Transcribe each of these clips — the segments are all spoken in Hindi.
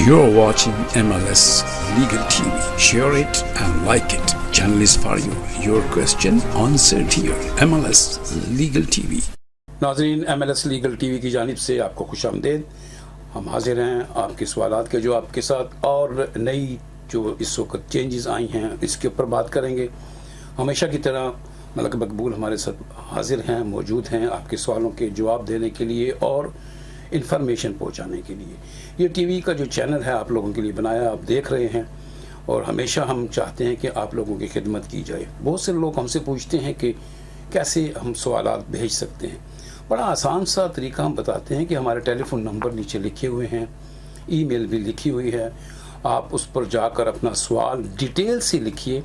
You're watching MLS Legal TV. Share it and like it. Channel is for you. Your question answered here. MLS Legal TV. नाज़रीन, MLS लीगल टीवी की जानिब से आपको खुशामदीद। हम हाजिर हैं आपके सवालात के जवाब के साथ और नई जो इस वक्त चेंजेस आई हैं इसके ऊपर बात करेंगे। हमेशा की तरह मलक मकबूल हमारे साथ हाजिर हैं, मौजूद हैं आपके सवालों के जवाब देने के लिए और इन्फॉर्मेशन पहुंचाने के लिए। ये टीवी का जो चैनल है आप लोगों के लिए बनाया, आप देख रहे हैं और हमेशा हम चाहते हैं कि आप लोगों की खिदमत की जाए। बहुत से लोग हमसे पूछते हैं कि कैसे हम सवालात भेज सकते हैं। बड़ा आसान सा तरीका हम बताते हैं कि हमारे टेलीफोन नंबर नीचे लिखे हुए हैं, ईमेल भी लिखी हुई है। आप उस पर जाकर अपना सवाल डिटेल से लिखिए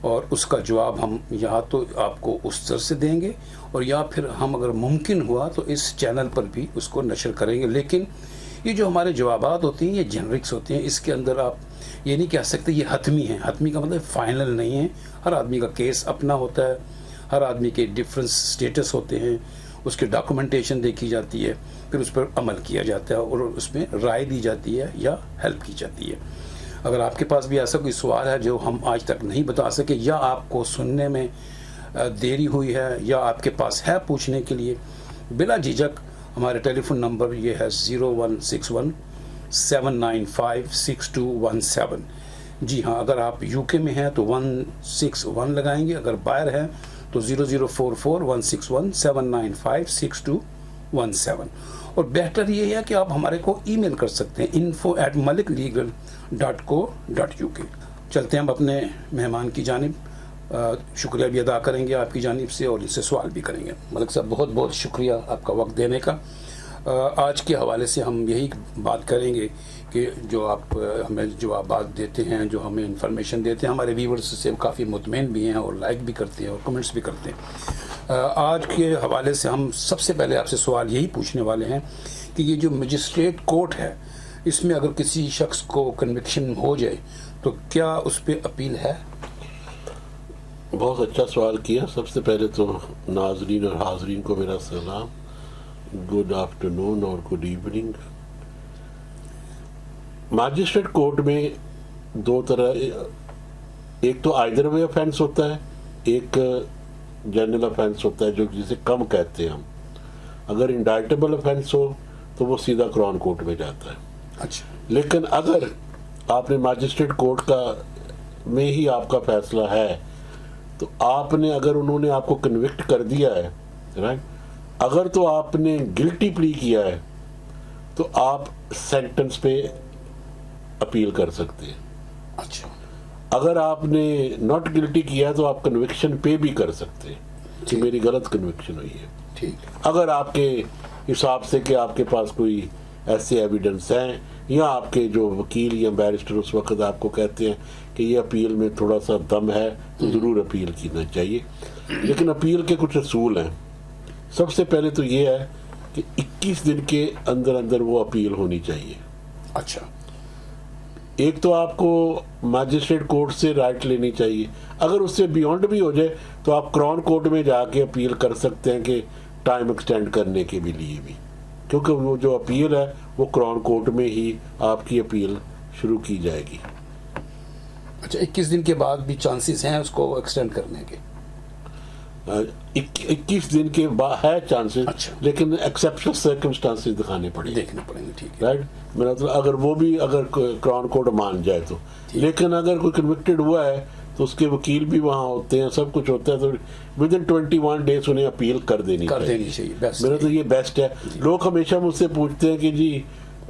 और उसका जवाब हम या तो आपको उस तरह से देंगे और या फिर हम अगर मुमकिन हुआ तो इस चैनल पर भी उसको नशर करेंगे। लेकिन ये जो हमारे जवाबात होते हैं ये जेनरिक्स होते हैं, इसके अंदर आप ये नहीं कह सकते ये हतमी है। हतमी का मतलब फाइनल नहीं है। हर आदमी का केस अपना होता है, हर आदमी के डिफरेंस स्टेटस होते हैं, उसके डॉक्यूमेंटेशन देखी जाती है, फिर उस पर अमल किया जाता है और उसमें राय दी जाती है या हेल्प की जाती है। अगर आपके पास भी ऐसा कोई सवाल है जो हम आज तक नहीं बता सके या आपको सुनने में देरी हुई है या आपके पास है पूछने के लिए, बिला झिझक हमारे टेलीफोन नंबर ये है 0161 795 6217। जी हाँ, अगर आप यूके में हैं तो 161 लगाएंगे, अगर बाहर हैं तो 0044 161 795 6217। और बेहतर ये है कि आप हमारे को ईमेल कर सकते हैं info@maliklegal.co.uk। चलते हैं हम अपने मेहमान की जानिब। शुक्रिया भी अदा करेंगे आपकी जानिब से और इनसे सवाल भी करेंगे। मलिक साहब, बहुत बहुत शुक्रिया आपका वक्त देने का। आज के हवाले से हम यही बात करेंगे कि जो आप हमें जवाब देते हैं, जो हमें इंफॉर्मेशन देते हैं, हमारे व्यूवर्स से काफ़ी मुतमईन भी हैं और लाइक भी करते हैं और कमेंट्स भी करते हैं। आज के हवाले से हम सबसे पहले आपसे सवाल यही पूछने वाले हैं कि ये जो मजिस्ट्रेट कोर्ट है इसमें अगर किसी शख्स को कन्विक्शन हो जाए तो क्या उस पर अपील है? बहुत अच्छा सवाल किया। सबसे पहले तो नाजरीन और हाजरीन को मेरा सलाम, गुड आफ्टरनून और गुड इवनिंग। मैजिस्ट्रेट कोर्ट में दो तरह, एक तो आइदर वे ऑफेंस होता है, एक जनरल ऑफेंस होता है जो जिसे कम कहते हैं हम। अगर इंडाइटेबल ऑफेंस हो तो वो सीधा क्राउन कोर्ट में जाता है। अच्छा, लेकिन अगर आपने मैजिस्ट्रेट कोर्ट का में ही आपका फैसला है तो आपने, अगर उन्होंने आपको कन्विक्ट कर दिया है, राइट, अगर तो आपने गिल्टी प्ली किया है तो आप सेंटेंस पे अपील कर सकते हैं। अच्छा, अगर आपने नॉट गिल्टी किया तो आप कन्विक्शन पे भी कर सकते हैं कि मेरी गलत कन्विक्शन हुई है। ठीक। अगर आपके हिसाब से कि आपके पास कोई ऐसे एविडेंस हैं या आपके जो वकील या बैरिस्टर उस वक्त आपको कहते हैं कि ये अपील में थोड़ा सा दम है तो ज़रूर अपील करना चाहिए। लेकिन अपील के कुछ असूल हैं। सबसे पहले तो ये है कि 21 दिन के अंदर अंदर वो अपील होनी चाहिए। अच्छा, एक तो आपको मैजिस्ट्रेट कोर्ट से राइट लेनी चाहिए। अगर उससे बियॉन्ड भी हो जाए तो आप क्राउन कोर्ट में जाके अपील कर सकते हैं कि टाइम एक्सटेंड करने के भी लिए भी, क्योंकि वो जो अपील है वो क्राउन कोर्ट में ही आपकी अपील शुरू की जाएगी। अच्छा, 21 दिन के बाद भी चांसेस हैं उसको एक्सटेंड करने के? 21 दिन के बाद है चांसेस। अच्छा। लेकिन एक्सेप्शनल सर्कमस्टांसेस दिखाने पड़ेंगे, देखने पड़ेंगे। ठीक है, राइट। मेरा मतलब अगर वो भी अगर क्राउन कोर्ट मान जाए तो। लेकिन अगर कोई कन्विक्टेड हुआ है तो उसके वकील भी वहाँ होते हैं, सब कुछ होता है, तो विद इन 21 डेज उन्हें अपील कर देनी चाहिए। मेरा तो ये बेस्ट है। लोग हमेशा मुझसे पूछते हैं कि जी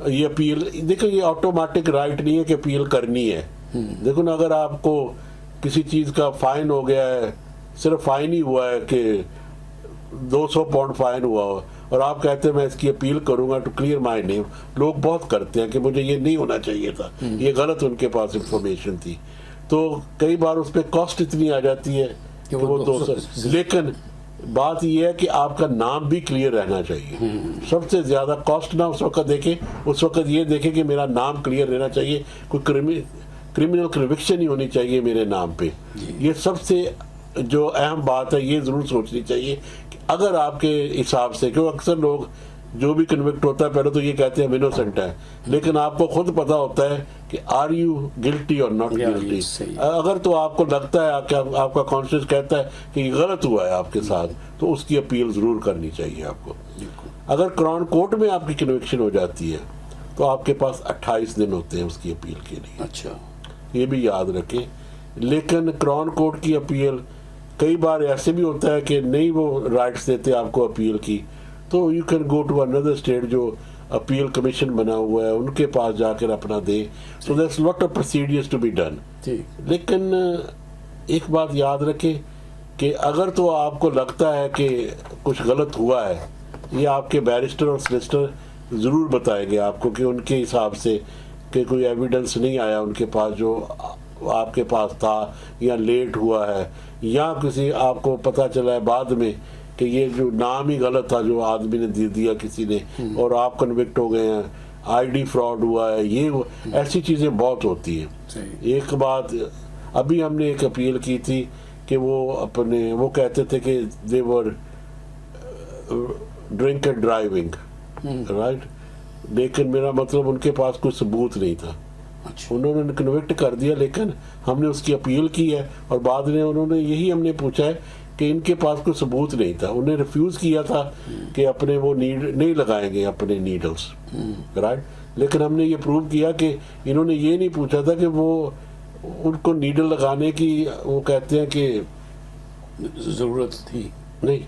ये अपील, देखो ये ऑटोमेटिक राइट नहीं है कि अपील करनी है। देखो ना, अगर आपको किसी चीज का फाइन हो गया है, सिर्फ फाइन ही हुआ है कि 200 पाउंड फाइन हुआ हो और आप कहते हैं मैं इसकी अपील करूंगा टू क्लियर माय नेम, लोग बहुत करते हैं कि मुझे ये नहीं होना चाहिए था, ये गलत उनके पास इंफॉर्मेशन थी, तो कई बार उस पर कॉस्ट इतनी आ जाती है कि वो 200। लेकिन बात यह है कि आपका नाम भी क्लियर रहना चाहिए। सबसे ज्यादा कॉस्ट ना उस वक्त देखें, उस वक्त ये देखें कि मेरा नाम क्लियर रहना चाहिए, कोई क्रिमिनल कन्विक्शन ही होनी चाहिए मेरे नाम पे। ये सबसे जो अहम बात है, ये जरूर सोचनी चाहिए कि अगर आपके हिसाब से, क्योंकि अक्सर लोग जो भी कन्विक्ट होता है पहले तो ये कहते हैं इनोसेंट है, लेकिन आपको खुद पता होता है कि आर यू गिल्टी और नॉट गिल्टी। अगर तो आपको लगता है आपका कॉन्शियस कहता है कि ये गलत हुआ है आपके साथ, तो उसकी अपील जरूर करनी चाहिए आपको। अगर क्राउन कोर्ट में आपकी कन्विक्शन हो जाती है तो आपके पास 28 दिन होते हैं उसकी अपील के लिए। अच्छा, ये भी याद रखें। लेकिन क्राउन कोर्ट की अपील कई बार ऐसे भी होता है कि नहीं वो राइट्स देते आपको अपील की, तो you can go to another state जो अपील कमीशन बना हुआ है, उनके पास जाकर अपना दे। So there lot of procedures to be done. लेकिन एक बात याद रखें कि अगर तो आपको लगता है कि कुछ गलत हुआ है, ये आपके बैरिस्टर और सॉलिसिटर ज़रूर बताएंगे आपको कि उनके हिसाब से कि कोई एविडेंस नहीं आया उनके पास जो आपके पास था, या लेट हुआ है, या किसी आपको पता चला है बाद में कि ये जो नाम ही गलत था जो आदमी ने दे दिया किसी ने, और आप कन्विक्ट हो गए हैं, आईडी फ्रॉड हुआ है, ये ऐसी चीज़ें बहुत होती हैं। एक बात अभी हमने एक अपील की थी कि वो कहते थे कि दे वर ड्रिंक एंड ड्राइविंग, राइट, लेकिन मेरा मतलब उनके पास कोई सबूत नहीं था। अच्छा। उन्होंने कन्विक्ट कर दिया, लेकिन हमने उसकी अपील की है और बाद में उन्होंने यही हमने पूछा है कि इनके पास कोई सबूत नहीं था। उन्हें रिफ्यूज किया था कि अपने वो नीड नहीं लगाएंगे अपने नीडल्स, राइट, लेकिन हमने ये प्रूव किया कि इन्होंने ये नहीं पूछा था कि वो उनको नीडल लगाने की वो कहते हैं कि जरूरत थी, नहीं,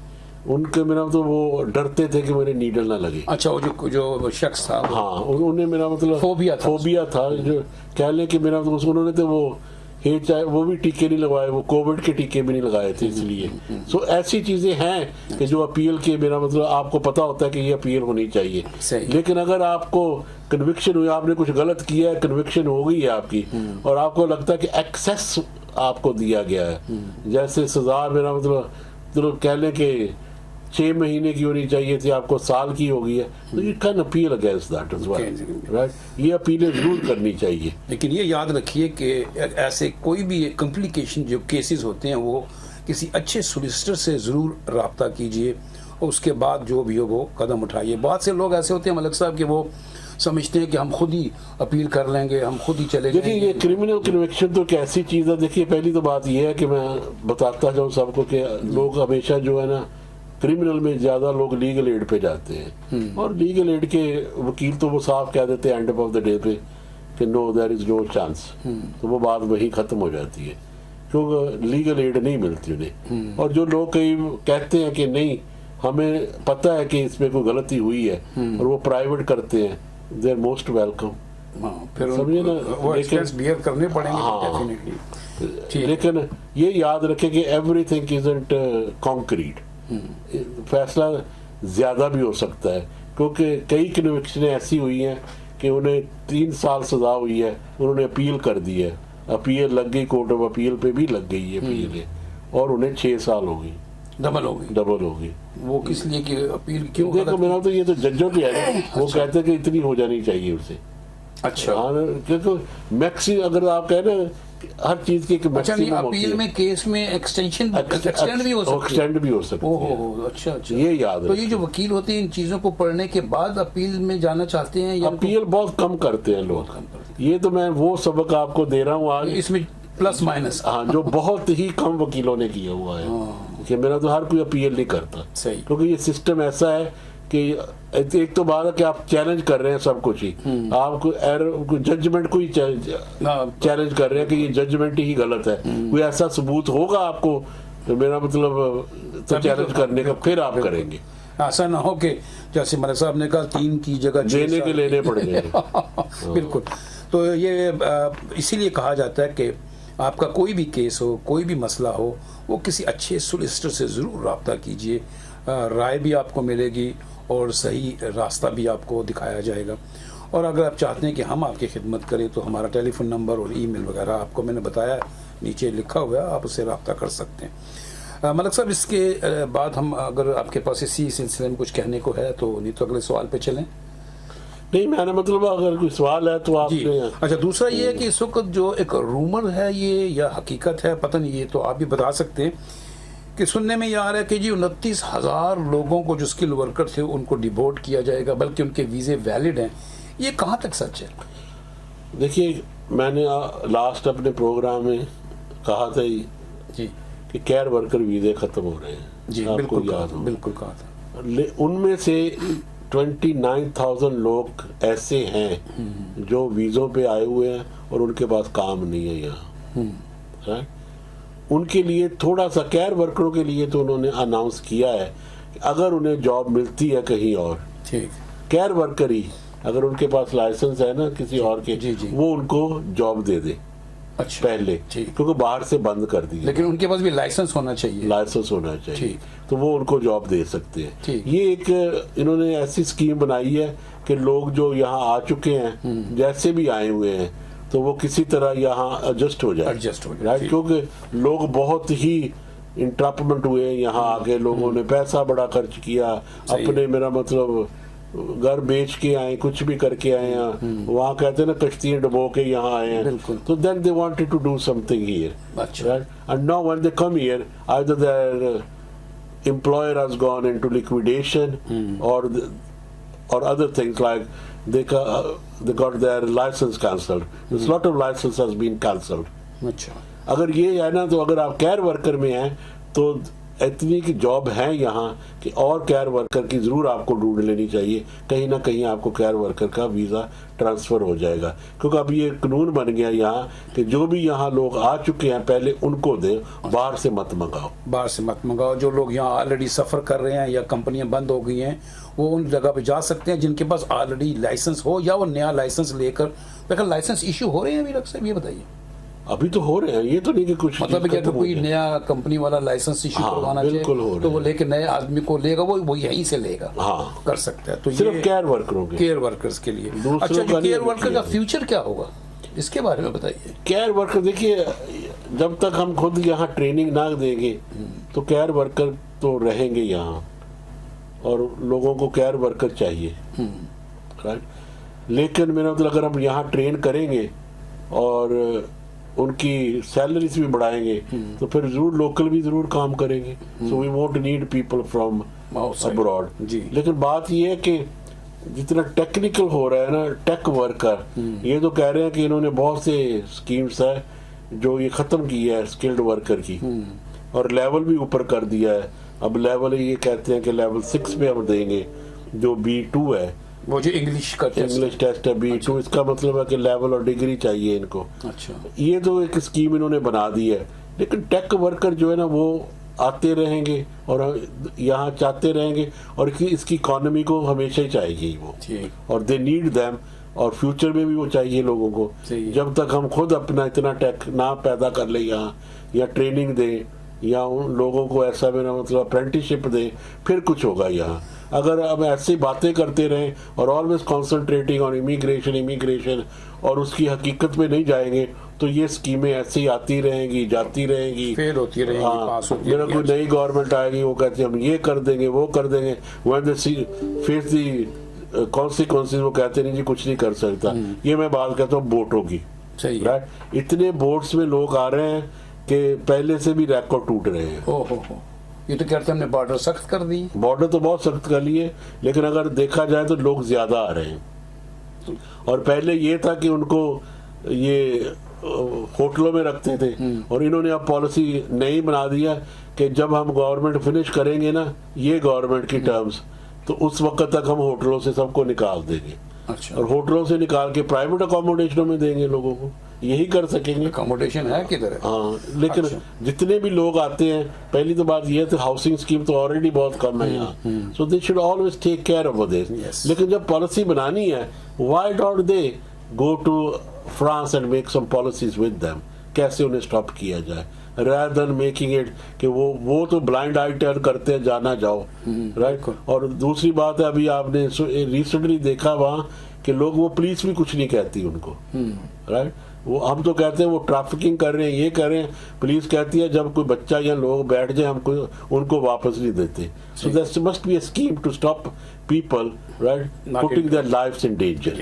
उनके मेरा तो वो डरते थे कि मेरे नीडल ना लगे। अच्छा, वो जो शख्स था, हाँ, उन्हें मेरा मतलब फोबिया था जो कह लें कि मेरा तो उन्होंने तो वो भी टीके नहीं लगवाए, वो कोविड के टीके भी नहीं लगाए थे, इसलिए। सो ऐसी चीजें हैं कि जो अपील के मेरा मतलब आपको पता होता है कि ये अपील होनी चाहिए। लेकिन अगर आपको कन्विक्शन हुई, आपने कुछ गलत किया है, कन्विक्शन हो गई है आपकी, और आपको लगता है कि एक्सेस आपको दिया गया है, जैसे सजा मेरा मतलब कह लें कि 6 महीने की होनी चाहिए थी, आपको साल की हो गई है, तो you can appeal against that as well, right. ये अपीलें जरूर करनी चाहिए। लेकिन ये याद रखिए कि ऐसे कोई भी कॉम्प्लिकेशन जो केसेस होते हैं वो किसी अच्छे सोलिसिटर से ज़रूर रब्ता कीजिए, और उसके बाद जो भी हो वो कदम उठाइए। बहुत से लोग ऐसे होते हैं मलिक साहब कि वो समझते हैं कि हम खुद ही अपील कर लेंगे, हम खुद ही चले जाएंगे। देखिए, ये क्रिमिनल कन्विक्शन तो कैसी चीज़ है। देखिए, पहली तो बात ये है कि मैं बताता जाऊँ सबको कि लोग हमेशा जो है ना, क्रिमिनल में ज्यादा लोग लीगल एड पे जाते हैं, और लीगल एड के वकील तो वो साफ कह देते हैं एंड ऑफ द डे पे कि no there is no chance, तो वो बात वही खत्म हो जाती है, क्योंकि लीगल एड नहीं मिलती उन्हें। और जो लोग कई कहते हैं कि नहीं हमें पता है कि इसमें कोई गलती हुई है, और वो प्राइवेट करते हैं, दे आर मोस्ट वेलकम। फिर समझिए ना, वो एक्सपेंस बियर करने पड़ेंगे डेफिनेटली। लेकिन ये याद रखें कि एवरीथिंग इजंट कॉन्क्रीट, फैसला ज्यादा भी हो सकता है, क्योंकि कई कन्विक्शनें ऐसी हुई हैं कि उन्हें 3 साल सजा हुई है, उन्होंने अपील कर दी है, अपील लग गई, कोर्ट ऑफ अपील पे भी लग गई है अपील, और उन्हें 6 साल हो गई, डबल हो गई। वो किस लिए कि अपील क्यों? देखो, मेरा तो ये तो जजों की है, वो कहते हैं कि इतनी हो जानी चाहिए उसे। अच्छा, क्योंकि मैक्सिमम अगर आप कह रहे हैं हर चीज की अपील में केस में एक्सटेंड भी हो सकती है। अच्छा, ये याद है। तो ये जो वकील होते हैं इन चीजों को पढ़ने के बाद अपील में जाना चाहते हैं, या अपील बहुत कम करते हैं लोग। ये तो मैं वो सबक आपको दे रहा हूँ आज, इसमें प्लस माइनस, हाँ, जो बहुत ही कम वकीलों ने किया हुआ है कि मेरा तो हर कोई अपील नहीं करता, क्योंकि ये सिस्टम ऐसा है कि एक तो बात है कि आप चैलेंज कर रहे हैं सब कुछ ही, आप जजमेंट को ही चैलेंज कर रहे हैं कि ये जजमेंट ही गलत है, कोई ऐसा सबूत होगा आपको, तो मेरा मतलब तो चैलेंज करने का फिर आप करेंगे। ऐसा ना हो कि जैसे मलिक साहब ने कहा 3 की जगह देने के लेने पड़ेंगे। बिल्कुल। तो ये इसीलिए कहा जाता है कि आपका कोई भी केस हो, कोई भी मसला हो, वो किसी अच्छे सोलिसिटर से ज़रूर रब्ता कीजिए, राय भी आपको मिलेगी और सही रास्ता भी आपको दिखाया जाएगा। और अगर आप चाहते हैं कि हम आपकी खिदमत करें तो हमारा टेलीफोन नंबर और ईमेल वगैरह आपको मैंने बताया नीचे लिखा हुआ है, आप उससे रब्ता कर सकते हैं। मलिक साहब, इसके बाद हम अगर आपके पास इसी सिलसिले में कुछ कहने को है तो नहीं तो अगले सवाल पे चलें। नहीं, मैंने मतलब अगर कोई सवाल है तो आप। अच्छा, दूसरा ये है कि इस वक्त जो एक रूमर है ये या हकीकत है पता नहीं, ये तो आप भी बता सकते हैं कि सुनने में ये आ रहा है कि जी 29,000 लोगों को जो स्किल वर्कर थे उनको डिपोर्ट किया जाएगा, बल्कि उनके वीज़े वैलिड हैं। ये कहाँ तक सच है? देखिए, मैंने लास्ट अपने प्रोग्राम में कहा था ही जी कि केयर वर्कर वीज़े ख़त्म हो रहे हैं। जी, आपको बिल्कुल याद हो, बिल्कुल कहा था। उनमें से 29,000 लोग ऐसे हैं जो वीज़ों पे आए हुए हैं और उनके पास काम नहीं है यहाँ, राइट। उनके लिए थोड़ा सा, केयर वर्करों के लिए तो उन्होंने अनाउंस किया है कि अगर उन्हें जॉब मिलती है कहीं और, ठीक, केयर वर्कर ही अगर उनके पास लाइसेंस है ना किसी और के, जी, जी। वो उनको जॉब दे दे अच्छा, पहले, ठीक। क्योंकि बाहर से बंद कर दिया, लेकिन उनके पास भी लाइसेंस होना चाहिए। लाइसेंस होना चाहिए, ठीक। तो वो उनको जॉब दे सकते हैं। ठीक। ये एक इन्होंने ऐसी स्कीम बनाई है कि लोग जो यहाँ आ चुके हैं, जैसे भी आए हुए हैं, तो वो किसी तरह यहाँ एडजस्ट हो जाए, राइट। क्योंकि लोग बहुत ही इंट्रैपमेंट हुए यहाँ आके, लोगों ने पैसा बड़ा खर्च किया अपने, मेरा मतलब घर बेच के आए, कुछ भी करके आए हैं, वहाँ कहते हैं ना कश्तियाँ डुबो के यहाँ आए हैं, तो then they wanted to do something here, right. And now when they come here, either their employer has gone into liquidation, or other things like they got their license cancelled. There's a lot of license has been cancelled. अच्छा, अगर ये है ना, तो अगर आप केयर वर्कर में हैं तो इतनी की जॉब है यहाँ कि और केयर वर्कर की जरूर आपको ढूंढ लेनी चाहिए, कहीं ना कहीं आपको केयर वर्कर का वीज़ा ट्रांसफ़र हो जाएगा। क्योंकि अब ये कानून बन गया यहाँ कि जो भी यहाँ लोग आ चुके हैं पहले उनको दें, बाहर से मत मंगाओ, बाहर से मत मंगाओ। जो लोग यहाँ ऑलरेडी सफ़र कर रहे हैं या कंपनियां बंद हो गई हैं, वो उन जगह पे जा सकते हैं जिनके पास ऑलरेडी लाइसेंस हो, या वो नया लाइसेंस लेकर, लेकिन लाइसेंस इशू हो रहे हैं अभी तक से, ये बताइए। अभी तो हो रहे हैं, ये तो नहीं कि कुछ मतलब कि अगर कोई नया कंपनी वाला लाइसेंस इशू करवाना चाहिए तो वो लेके नए आदमी को लेगा, वो यहीं से लेगा, हाँ, कर सकता है। तो सिर्फ केयर वर्करों के, केयर वर्कर्स के लिए। अच्छा, केयर वर्कर का फ्यूचर क्या होगा, इसके बारे में बताइए। केयर वर्कर, देखिए, जब तक हम खुद यहाँ ट्रेनिंग ना देंगे तो केयर वर्कर तो रहेंगे यहाँ, और लोगों को केयर वर्कर चाहिए, राइट। लेकिन मेरा मतलब अगर हम यहाँ ट्रेन करेंगे और उनकी सैलरीज भी बढ़ाएंगे तो फिर जरूर लोकल भी जरूर काम करेंगे। So we won't need people from abroad. लेकिन बात ये है कि जितना टेक्निकल हो रहा है ना, टेक वर्कर, ये तो कह रहे हैं कि इन्होंने बहुत से स्कीम्स है जो ये खत्म की है स्किल्ड वर्कर की, और लेवल भी ऊपर कर दिया है। अब लेवल ये कहते हैं कि लेवल 6 में हम देंगे, जो B2 है, वो जो इंग्लिश टेस्ट है B2। इसका मतलब है कि लेवल और डिग्री चाहिए इनको। अच्छा, ये तो एक स्कीम इन्होंने बना दी है। लेकिन टेक वर्कर जो है ना, वो आते रहेंगे और यहाँ चाहते रहेंगे, और इसकी इकोनॉमी को हमेशा ही चाहिए वो, और दे नीड देम, और फ्यूचर में भी वो चाहिए लोगों को। जब तक हम खुद अपना इतना टेक ना पैदा कर ले यहाँ, या ट्रेनिंग दें, या उन लोगों को ऐसा, मेरा मतलब अप्रेंटिसशिप दें, फिर कुछ होगा यहाँ। अगर हम ऐसी बातें करते रहें और ऑलवेज कॉन्सेंट्रेटिंग ऑन इमिग्रेशन और उसकी हकीकत में नहीं जाएंगे, तो ये स्कीमें ऐसे ही आती रहेंगी, जाती रहेंगी, फेल होती रहेंगी, पास होती मेरा कोई नई गवर्नमेंट आएगी, वो कहते हैं हम ये कर देंगे, वो कर देंगे, when they face the consequences वो कहते नहीं जी कुछ नहीं कर सकता। ये मैं बात कहता हूँ वोटों की, राइट। इतने वोट्स में लोग आ रहे हैं कि पहले से भी रिकॉर्ड टूट रहे हैं। ये तो कहते हैं हमने बॉर्डर सख्त कर दी। बॉर्डर तो बहुत सख्त कर लिए, लेकिन अगर देखा जाए तो लोग ज्यादा आ रहे हैं। और पहले ये था कि उनको ये होटलों में रखते थे, और इन्होंने अब पॉलिसी नई बना दिया कि जब हम गवर्नमेंट फिनिश करेंगे ना ये गवर्नमेंट की टर्म्स, तो उस वक्त तक हम होटलों से सबको निकाल देंगे। अच्छा। और होटलों से निकाल के प्राइवेट अकोमोडेशनों में देंगे लोगों को, यही कर सकेंगे। अकोमोडेशन है किधर? हाँ, लेकिन जितने भी लोग आते हैं, पहली तो बात यह है, हाउसिंग स्कीम तो ऑलरेडी बहुत कम है यहाँ, so they should always take care of this. लेकिन जब पॉलिसी बनानी है, why don't they go to France and make some policies with them, कैसे उन्हें स्टॉप किया जाए, rather than making it कि वो तो ब्लाइंड आई टर्न करते हैं, जाना जाओ, राइट। और दूसरी बात है, अभी आपने रिसेंटली देखा वहाँ कि लोग, वो पुलिस भी कुछ नहीं कहती उनको, राइट। वो हम तो कहते हैं वो ट्रैफिकिंग कर रहे हैं, ये कर रहे हैं, पुलिस कहती है जब कोई बच्चा या लोग बैठ जाए हमको उनको वापस नहीं देते। So there must be a scheme to stop people right putting their lives in danger.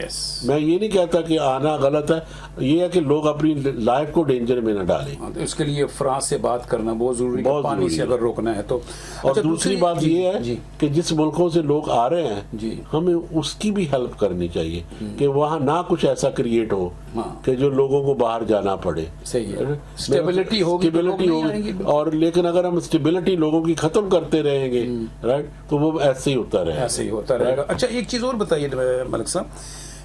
मैं ये नहीं कहता कि आना गलत है, ये है कि लोग अपनी लाइफ को डेंजर में न डालें। तो इसके लिए फ्रांस से बात करना बहुत जरूरी है, पानी से अगर रोकना है तो। और अच्छा, दूसरी बात ये है कि जिस मुल्कों से लोग आ रहे हैं हमें उसकी भी हेल्प करनी चाहिए कि वहाँ ना कुछ ऐसा क्रिएट हो कि जो लोगों को बाहर जाना पड़े। सही है, स्टेबिलिटी होगी। और लेकिन अगर हम स्टेबिलिटी लोगों की खत्म करते रहेंगे राइट तो वो ऐसे ही होता रहेगा, ऐसे ही होता रहेगा। अच्छा, एक चीज और बताइए मलिक साहब,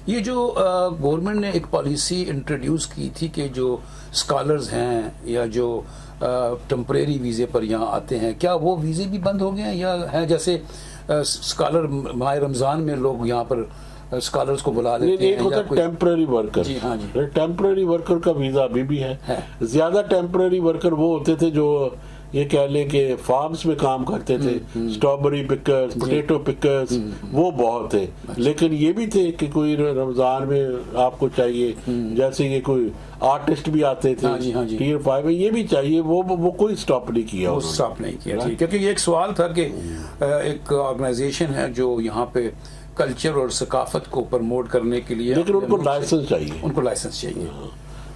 ये जो गवर्नमेंट ने एक पॉलिसी इंट्रोड्यूस की थी कि जो स्कॉलर्स हैं या जो टेम्परेरी वीज़े पर यहाँ आते हैं, क्या वो वीज़े भी बंद हो गए हैं या है जैसे स्कॉलर माह रमज़ान में लोग यहाँ पर स्कॉलर्स को बुला लेते हैं? एक होता है टेम्पररी वर्कर। जी हाँ जी, टेम्पररी वर्कर का वीज़ा अभी भी है। ज्यादा टेम्पररी वर्कर वो होते थे जो ये कह लें कि फार्म्स में काम करते थे, स्ट्रॉबेरी पिकर्स, पोटैटो पिकर्स, वो बहुत थे। लेकिन ये भी थे कि कोई रमजान में आपको चाहिए, जैसे ये कोई आर्टिस्ट भी आते थे टीयर 5 में, ये भी चाहिए, वो कोई स्टॉप नहीं किया, वो स्टॉप नहीं किया। क्योंकि ये एक सवाल था कि एक ऑर्गेनाइजेशन है जो यहाँ पे कल्चर और सकाफत को प्रमोट करने के लिए, लेकिन उनको लाइसेंस चाहिए, उनको लाइसेंस चाहिए।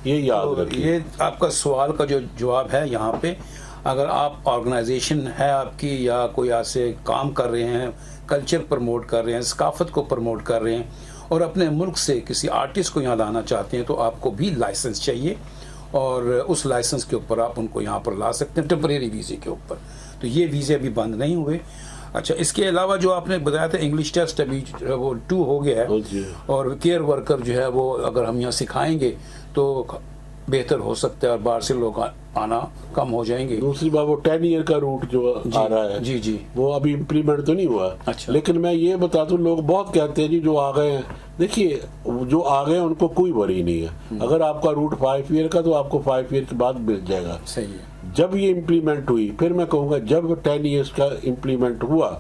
ये याद रखिए। ये आपका सवाल का जो जवाब है यहाँ पे, अगर आप ऑर्गेनाइजेशन है आपकी या कोई ऐसे काम कर रहे हैं, कल्चर प्रमोट कर रहे हैं, सकाफत को प्रमोट कर रहे हैं और अपने मुल्क से किसी आर्टिस्ट को यहाँ लाना चाहते हैं तो आपको भी लाइसेंस चाहिए और उस लाइसेंस के ऊपर आप उनको यहाँ पर ला सकते हैं टेम्परेरी वीज़े के ऊपर। तो ये वीज़े अभी बंद नहीं हुए। अच्छा, इसके अलावा जो आपने बताया था इंग्लिश टेस्ट अभी वो 2 हो गया है और केयर वर्कर जो है वो अगर हम यहाँ सिखाएंगे तो बेहतर हो सकता है और बाहर से लोग आना कम हो जाएंगे। दूसरी बात वो 10 ईयर का रूट जो आ रहा है जी वो अभी इम्प्लीमेंट तो नहीं हुआ। अच्छा। लेकिन मैं ये बता दूं, लोग बहुत कहते हैं जी जो आ गए हैं, देखिए जो आ गए उनको कोई वरी नहीं है। अगर आपका रूट 5 ईयर का तो आपको 5 ईयर के बाद मिल जाएगा। सही है। जब ये इम्प्लीमेंट हुई, फिर मैं कहूँगा जब 10 ईयर्स का इम्प्लीमेंट हुआ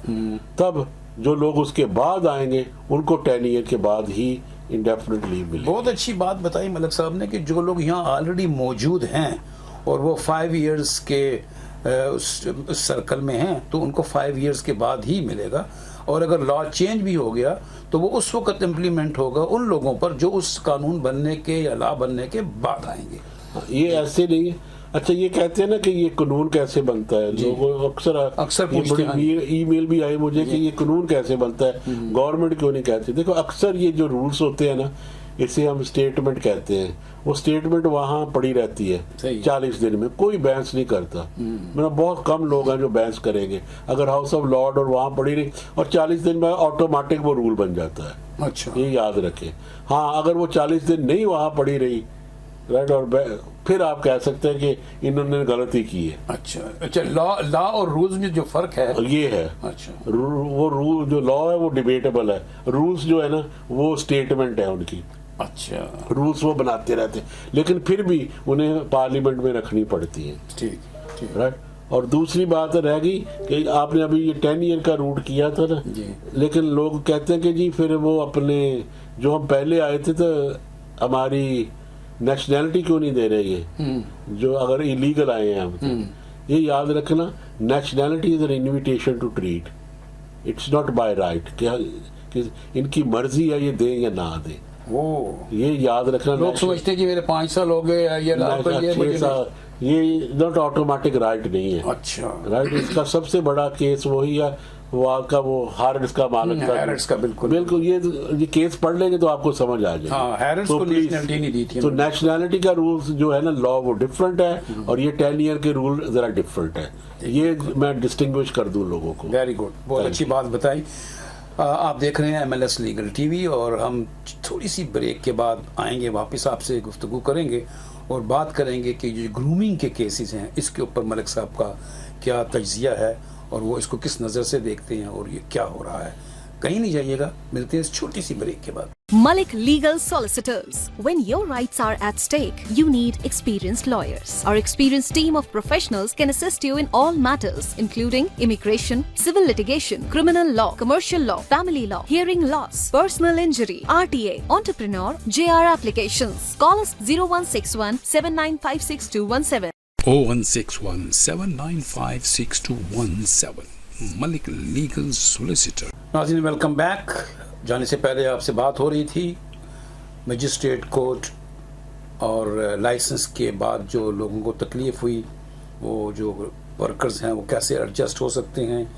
तब जो लोग उसके बाद आएंगे उनको 10 ईयर के बाद ही इंडेफिनिटली मिले। बहुत अच्छी बात बताई मलिक साहब ने कि जो लोग यहाँ ऑलरेडी मौजूद हैं और वो 5 ईयर्स के उस सर्कल में हैं तो उनको 5 ईयर्स के बाद ही मिलेगा और अगर लॉ चेंज भी हो गया तो वो उस वक्त इम्प्लीमेंट होगा उन लोगों पर जो उस कानून बनने के या लॉ बनने के बाद आएंगे। ये ऐसे नहीं है। अच्छा, ये कहते हैं ना कि ये कानून कैसे बनता है, लोग अक्सर पूछते हैं, ईमेल भी आए मुझे कि ये कानून कैसे बनता है, गवर्नमेंट क्यों नहीं कहती। देखो अक्सर ये जो रूल्स होते हैं ना, इसे हम स्टेटमेंट कहते हैं, वो स्टेटमेंट वहाँ पड़ी रहती है 40 दिन में, कोई बहस नहीं करता। मेरा बहुत कम लोग हैं जो बहस करेंगे। अगर हाउस ऑफ लॉर्ड और वहाँ पड़ी रही और 40 दिन में ऑटोमेटिक वो रूल बन जाता है। अच्छा, ये याद रखें। हाँ, अगर वो 40 दिन नहीं वहाँ पड़ी रही राइट और फिर आप कह सकते हैं कि इन्होंने गलती की है। अच्छा, लॉ और रूल्स में जो फर्क है ये है। अच्छा, वो रूल जो लॉ है वो डिबेटेबल है, रूल्स जो है ना वो स्टेटमेंट है उनकी। अच्छा, रूल्स वो बनाते रहते हैं लेकिन फिर भी उन्हें पार्लियामेंट में रखनी पड़ती है। ठीक राइट। और दूसरी बात रह गई कि आपने अभी ये 10 ईयर का रूट किया था ना, लेकिन लोग कहते हैं कि जी फिर वो अपने जो हम पहले आए थे तो हमारी नेशनैलिटी क्यों नहीं दे रहे ये जो अगर इलीगल आए हैं हम। ये याद रखना, nationality is an invitation to treat, it's not by right कि इनकी मर्जी है ये दें या ना दें। वो ये याद रखना। लोग समझते हैं कि मेरे 5 साल हो गए ये नॉट ऑटोमेटिक राइट नहीं है। अच्छा, राइट। इसका सबसे बड़ा केस वही है वहाँ का, वो हार्ड्स का मालिक का बिल्कुल ये केस पढ़ लेंगे तो आपको समझ आ जाएगा। तो नेशनैलिटी नहीं दी थी। तो नेशनैलिटी का रूल्स जो है ना लॉ वो डिफरेंट है और ये 10 ईयर के रूल जरा डिफरेंट है। ये मैं डिस्टिंग्विश कर दूं लोगों को। वेरी गुड, बहुत अच्छी बात बताई। आप देख रहे हैं MLS लीगल टीवी और हम थोड़ी सी ब्रेक के बाद आएंगे, वापस आपसे गुफ्तगू करेंगे और बात करेंगे कि जो ग्रूमिंग के केसेस हैं इसके ऊपर मलिक साहब का क्या तज्जिया है और वो इसको किस नज़र से देखते हैं और ये क्या हो रहा है। कहीं नहीं जाइएगा, मिलते हैं इस छोटी सी ब्रेक के बाद। Malik Legal Solicitors. When your rights are at stake, you need experienced lawyers. Our experienced team of professionals can assist you in all matters, including immigration, civil litigation, criminal law, commercial law, family law, hearing loss, personal injury, RTA, entrepreneur, JR applications. Call us 0161 7956 0161 7956217. Malik Legal Solicitor. नाज़रीन, वेलकम बैक। जाने से पहले आपसे बात हो रही थी मजिस्ट्रेट कोर्ट और लाइसेंस के बाद जो लोगों को तकलीफ़ हुई, वो जो वर्कर्स हैं वो कैसे एडजस्ट हो सकते हैं।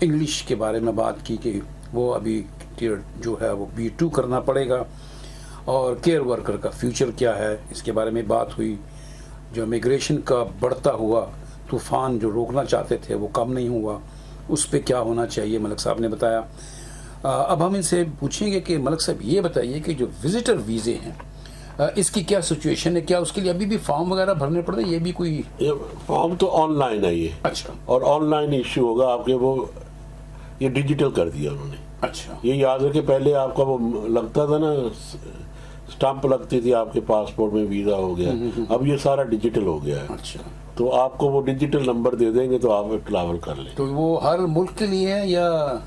इंग्लिश के बारे में बात की कि वो अभी जो है वो B2 करना पड़ेगा, और केयर वर्कर का फ्यूचर क्या है, इसके बारे में बात हुई। जो इमिग्रेशन का बढ़ता हुआ तूफ़ान जो रोकना चाहते थे वो कम नहीं हुआ, उस पर क्या होना चाहिए, मलिक साहब ने बताया। अब हम इनसे पूछेंगे कि मलिक साहब ये बताइए कि जो विजिटर वीज़े हैं इसकी क्या सिचुएशन है, क्या उसके लिए अभी भी फॉर्म वगैरह भरने पड़ते हैं? ये भी कोई फॉर्म तो ऑनलाइन है ये। अच्छा। और ऑनलाइन इश्यू होगा आपके, वो ये डिजिटल कर दिया उन्होंने। अच्छा। ये याद रखे, पहले आपका वो लगता था ना, स्टाम्प लगती थी आपके पासपोर्ट में, वीज़ा हो गया, अब ये सारा डिजिटल हो गया है। अच्छा। तो आपको वो डिजिटल नंबर दे देंगे तो आप ट्रैवल कर लें। तो वो हर मुल्क के लिए है या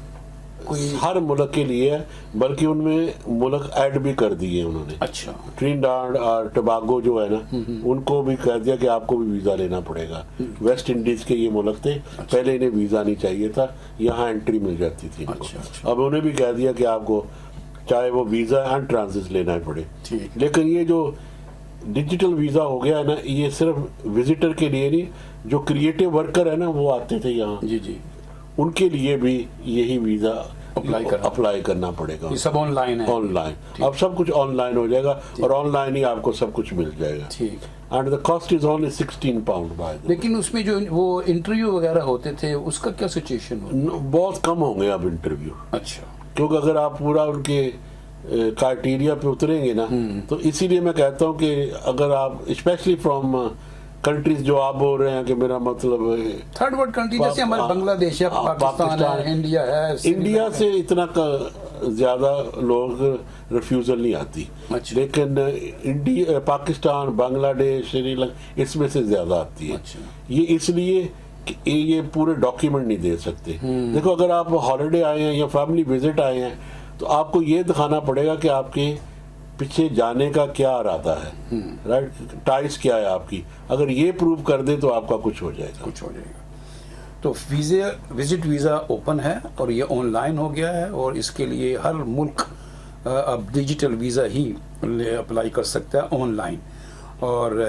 कोई? हर मुल्क के लिए है, बल्कि उनमें मुल्क ऐड भी कर दिए उन्होंने। अच्छा। ट्रिनिडाद और टोबैगो जो है ना, उनको भी कह दिया कि आपको भी वीज़ा लेना पड़ेगा। वेस्ट इंडीज के ये मुल्क थे। अच्छा। पहले इन्हें वीज़ा नहीं चाहिए था, यहाँ एंट्री मिल जाती थी इनको। अच्छा। अब उन्हें भी कह दिया कि आपको चाहे वो वीज़ा एंड ट्रांजिट लेना पड़े। लेकिन ये जो डिजिटल वीज़ा हो गया है ना, ये सिर्फ विजिटर के लिए नहीं, जो क्रिएटिव वर्कर है ना वो आते थे यहाँ, जी, उनके लिए भी यही वीज़ा अप्लाई करना पड़ेगा। ये सब ऑनलाइन है। ऑनलाइन अब सब कुछ ऑनलाइन हो जाएगा, और ऑनलाइन ही आपको सब कुछ मिल जाएगा। ठीक। And the cost is only £16 by. लेकिन उसमें जो वो इंटरव्यू वगैरह होते थे उसका क्या सिचुएशन हो? बहुत कम होंगे अब इंटरव्यू। अच्छा। क्योंकि अगर आप पूरा उनके क्राइटेरिया पे उतरेंगे ना, तो इसीलिए मैं कहता हूँ कि अगर आप स्पेशली फ्रॉम कंट्रीज जो आप बोल रहे हैं कि मेरा मतलब थर्ड वर्ल्ड कंट्री जैसे हमारे बांग्लादेश है, पाकिस्तान है, इंडिया है, इंडिया से इतना ज्यादा लोग रिफ्यूजल नहीं आती। अच्छा। लेकिन इंडिया, पाकिस्तान, बांग्लादेश, श्रीलंका, इसमें से ज्यादा आती है। अच्छा। ये इसलिए कि ये पूरे डॉक्यूमेंट नहीं दे सकते। देखो, अगर आप हॉलिडे आए हैं या फैमिली विजिट आए हैं तो आपको ये दिखाना पड़ेगा कि आपके पीछे जाने का क्या इरादा है, राइट, टाइज क्या है आपकी। अगर ये प्रूव कर दे तो आपका कुछ हो जाएगा। तो विजिट वीज़ा ओपन है और ये ऑनलाइन हो गया है, और इसके लिए हर मुल्क अब डिजिटल वीज़ा ही अप्लाई कर सकता है ऑनलाइन। और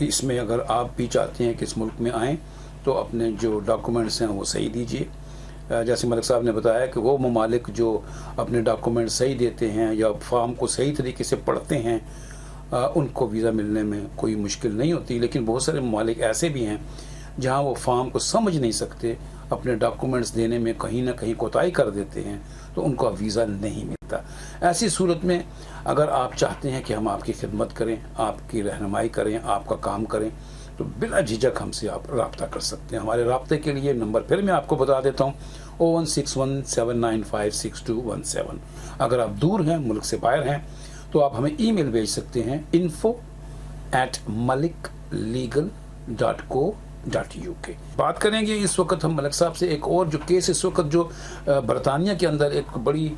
इसमें अगर आप भी चाहते हैं कि इस मुल्क में आएँ तो अपने जो डॉक्यूमेंट्स हैं वो सही दीजिए। जैसे मलिक साहब ने बताया कि वो ममालिक जो अपने डॉक्यूमेंट सही देते हैं या फॉर्म को सही तरीके से पढ़ते हैं, उनको वीज़ा मिलने में कोई मुश्किल नहीं होती। लेकिन बहुत सारे ममालिक ऐसे भी हैं जहां वो फॉर्म को समझ नहीं सकते, अपने डॉक्यूमेंट्स देने में कहीं ना कहीं कोताही कर देते हैं, तो उनको वीज़ा नहीं मिलता। ऐसी सूरत में अगर आप चाहते हैं कि हम आपकी खिदमत करें, आपकी रहनुमाई करें, आपका काम करें, तो बिला झिझक हमसे आप रब्ता कर सकते हैं। हमारे रब्ते के लिए नंबर फिर मैं आपको बता देता हूँ, 0161 795 6217। अगर आप दूर हैं, मुल्क से बाहर हैं, तो आप हमें ईमेल भेज सकते हैं info@maliklegal.co.uk। बात करेंगे इस वक्त हम मलिक साहब से एक और जो केस इस वक्त जो बरतानिया के अंदर एक बड़ी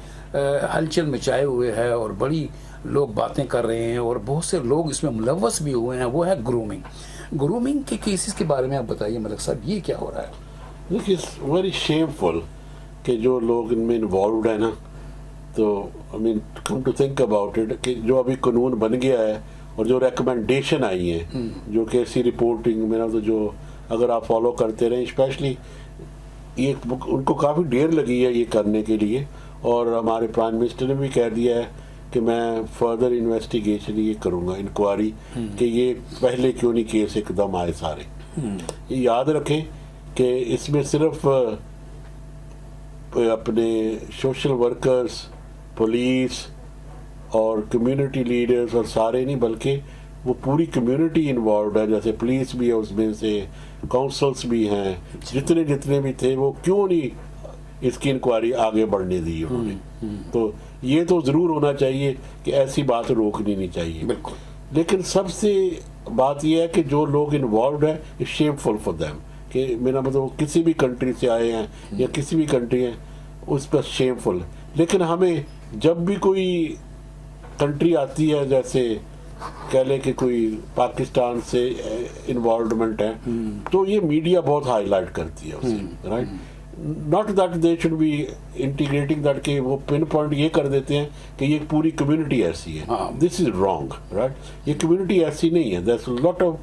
हलचल मचाए हुए है और बड़ी लोग बातें कर रहे हैं और बहुत से लोग इसमें मुलव्वस भी हुए हैं, वो है ग्रूमिंग के केसेस के बारे में आप बताइए मलिक साहब, ये क्या हो रहा है? देखिए, वेरी शेमफुल कि जो लोग इनमें इन्वॉल्व है ना, तो I mean come to think about it कि जो अभी कानून बन गया है और जो रिकमेंडेशन आई है, जो कैसी रिपोर्टिंग, मेरा तो जो अगर आप फॉलो करते रहें, स्पेशली ये उनको काफ़ी देर लगी है ये करने के लिए, और हमारे प्राइम मिनिस्टर ने भी कह दिया है कि मैं फर्दर इन्वेस्टिगेशन ये करूँगा, इंक्वायरी, कि ये पहले क्यों नहीं केस एकदम आए सारे। ये याद रखें कि इसमें सिर्फ अपने सोशल वर्कर्स, पुलिस और कम्युनिटी लीडर्स और सारे नहीं, बल्कि वो पूरी कम्युनिटी इन्वॉल्व है। जैसे पुलिस भी है उसमें से, काउंसल्स भी हैं, जितने भी थे, वो क्यों नहीं इसकी इंक्वायरी आगे बढ़ने दी उन्होंने। तो ये तो ज़रूर होना चाहिए कि ऐसी बात रोकनी नहीं चाहिए। बिल्कुल। लेकिन सबसे बात यह है कि जो लोग इन्वॉल्व है इज शेमफुल फॉर देम, कि मेरा मतलब किसी भी कंट्री से आए हैं या किसी भी कंट्री है उस पर शेमफुल। लेकिन हमें जब भी कोई कंट्री आती है, जैसे कह ले कि कोई पाकिस्तान से इन्वॉल्वमेंट है, तो ये मीडिया बहुत हाईलाइट करती है उसे, right. Not that they should be integrating that, कि वो पिन पॉइंट ये कर देते हैं कि ये पूरी कम्युनिटी ऐसी है। This is wrong, right. ये कम्युनिटी ऐसी नहीं है। There is lot of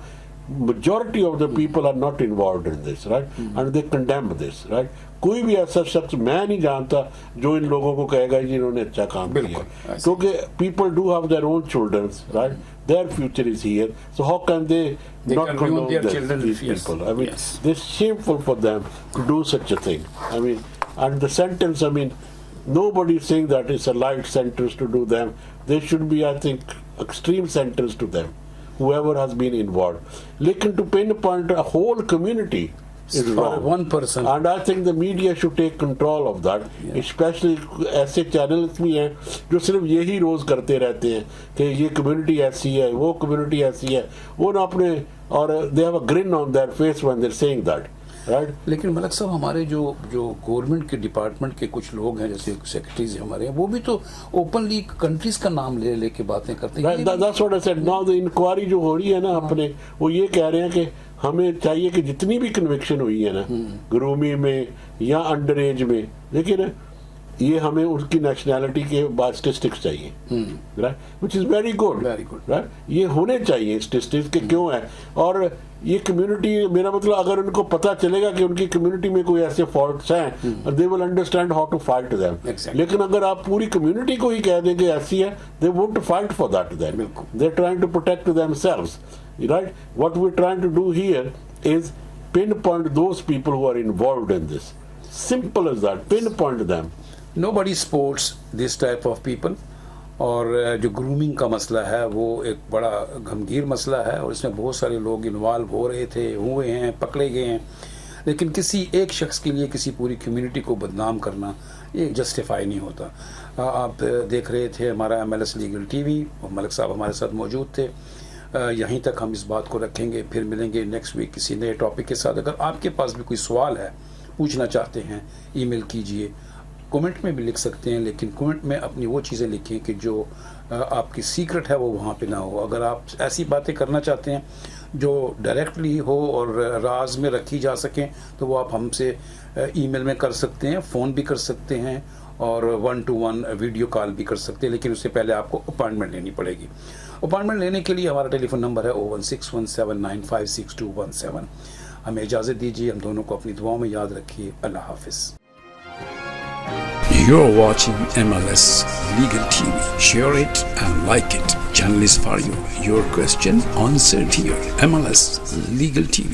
majority of the people are not involved in this, right? And they condemn this, right? कोई भी ऐसा शख्स मैं नहीं जानता जो इन लोगों को कहेगा कि इन्होंने अच्छा काम किया, क्योंकि people do have their own children, right? Their future is here, so how can they not condone these people? I mean, it's shameful for them to do such a thing. I mean, and the sentence, I mean, nobody is saying that it's a light sentence to do them. There should be, I think, extreme sentence to them, whoever has been involved. Lekin to pinpoint a whole community is wrong. One person. And I think the media should take control of that. Especially ऐसे चैनल्स भी हैं जो सिर्फ यही रोज करते रहते हैं कि ये कम्युनिटी ऐसी है, वो कम्युनिटी ऐसी है, वो ना अपने, और they have a grin on their face when they're saying that. Right? लेकिन मलक साहब, हमारे जो गवर्नमेंट के डिपार्टमेंट के कुछ लोग हैं, जैसे सेक्रेटरीज हमारे हैं, वो भी तो ओपनली कंट्रीज का नाम ले लेके बातें करते हैं। That's what I said. Now the inquiry जो हो रही है ना अपने, वो ये कह रहे हैं कि हमें चाहिए कि जितनी भी कन्विक्शन हुई है ना ग्रूमी में या अंडर एज में, देखिए ना, ये हमें उनकी नेशनैलिटी के बाद स्टेटिस्टिक्स चाहिए, right, which is very good, right. ये होने चाहिए स्टेटिस्टिक्स के, क्यों है, और ये कम्युनिटी, मेरा मतलब अगर उनको पता चलेगा कि उनकी कम्युनिटी में कोई ऐसे फॉल्ट्स हैं, they will understand how to fight them. लेकिन अगर आप पूरी कम्युनिटी को ही कह देंगे ऐसी है, they won't fight for that, then they are trying to protect themselves, right. What we are trying to do here is pinpoint those people who are involved in this. Simple as that. Pinpoint them. Nobody supports this type of people. और जो ग्रूमिंग का मसला है वो एक बड़ा गंभीर मसला है, और इसमें बहुत सारे लोग इन्वॉल्व हो रहे थे, हुए हैं, पकड़े गए हैं। लेकिन किसी एक शख्स के लिए किसी पूरी कम्युनिटी को बदनाम करना ये जस्टिफाई नहीं होता। आप देख रहे थे हमारा MLS लीगल टीवी, और मलिक साहब हमारे साथ मौजूद थे। यहीं तक हम इस बात को रखेंगे, फिर मिलेंगे नेक्स्ट वीक किसी नए टॉपिक के साथ। अगर आपके पास भी कोई सवाल है, पूछना चाहते हैं, ईमेल कीजिए, कमेंट में भी लिख सकते हैं, लेकिन कमेंट में अपनी वो चीज़ें लिखें कि जो आपकी सीक्रेट है वो वहाँ पे ना हो। अगर आप ऐसी बातें करना चाहते हैं जो डायरेक्टली हो और राज में रखी जा सकें, तो वो आप हमसे ईमेल में कर सकते हैं, फ़ोन भी कर सकते हैं, और 1-to-1 वीडियो कॉल भी कर सकते हैं। लेकिन उससे पहले आपको अपॉइंटमेंट लेनी पड़ेगी। अपॉइंटमेंट लेने के लिए हमारा टेलीफोन नंबर है 01617956217। हमें इजाज़त दीजिए, हम दोनों को अपनी दुआओं में याद रखिए। अल्लाह हाफिज़। You're watching MLS Legal TV. Share it and like it. Channel is for you. Your question answered here. MLS Legal TV.